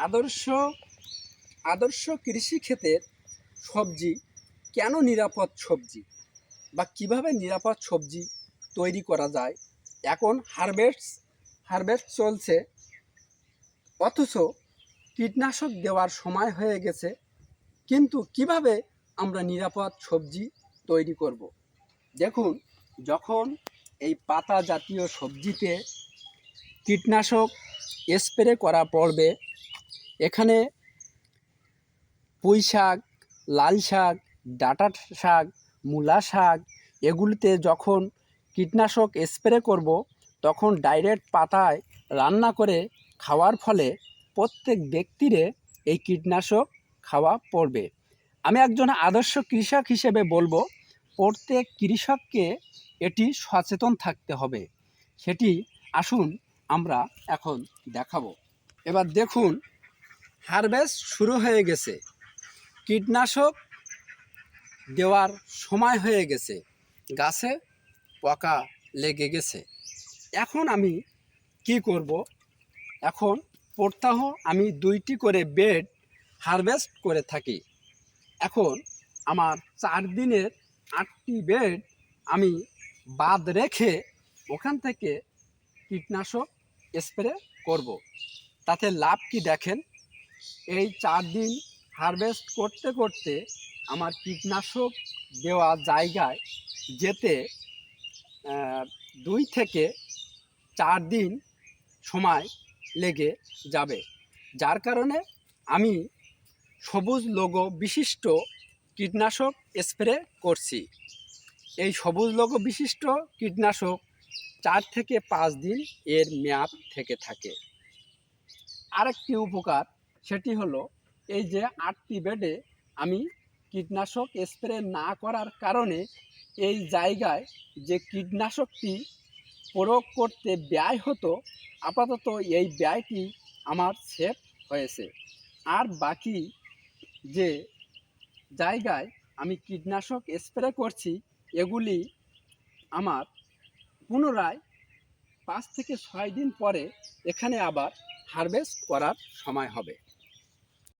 আদর্শ আদর্শ কৃষিক্ষেত্রের সবজি কেন নিরাপদ সবজি বা কিভাবে নিরাপদ সবজি তৈরি করা যায়। এখন হারভেস্ট চলছে, অথচ কীটনাশক দেওয়ার সময় হয়ে গেছে, কিন্তু কিভাবে আমরা নিরাপদ সবজি তৈরি করব। দেখুন, যখন এই পাতা জাতীয় সবজিতে কীটনাশক স্প্রে করা পড়বে, এখানে পুঁই শাক, লাল শাক, ডাঁটা শাক, মূলা শাক, এগুলিতে যখন কীটনাশক স্প্রে করব, তখন ডাইরেক্ট পাতায় রান্না করে খাওয়ার ফলে প্রত্যেক ব্যক্তিরে এই কীটনাশক খাওয়া পড়বে। আমি একজন আদর্শ কৃষক হিসেবে বলবো, প্রত্যেক কৃষককে এটি সচেতন থাকতে হবে। সেটি আসুন আমরা এখন দেখাবো। এবার দেখুন, হারভেস্ট শুরু হয়ে গেছে, কীটনাশক দেওয়ার সময় হয়ে গেছে, গাছে পোকা লেগে গেছে। এখন আমি কি করব? এখন প্রত্যহ আমি 2টি করে বেড হারভেস্ট করে থাকি। এখন আমার 4 দিনের 8টি বেড আমি বাদ রেখে ওখান থেকে কীটনাশক স্প্রে করব। তাতে লাভ কি দেখেন, এই 4 দিন হারভেস্ট করতে করতে আমার কীটনাশক দেওয়া জায়গায় যেতে 2 থেকে 4 দিন সময় লেগে যাবে, যার কারণে আমি সবুজ লোগো বিশিষ্ট কীটনাশক স্প্রে করছি। এই সবুজ লোগো বিশিষ্ট কীটনাশক 4 থেকে 5 দিন এর মেয়াদ থেকে থাকে। আরেকটি উপকার, সেটি হলো এই যে 8টি বেডে আমি কীটনাশক স্প্রে না করার কারণে এই জায়গায় যে কীটনাশকটি প্রয়োগ করতে ব্যয় হতো, আপাতত এই ব্যয়টি আমার সেভ হয়েছে। আর বাকি যে জায়গায় আমি কীটনাশক স্প্রে করছি, এগুলি আমার পুনরায় 5 থেকে 6 দিন পরে এখানে আবার হারভেস্ট করার সময় হবে।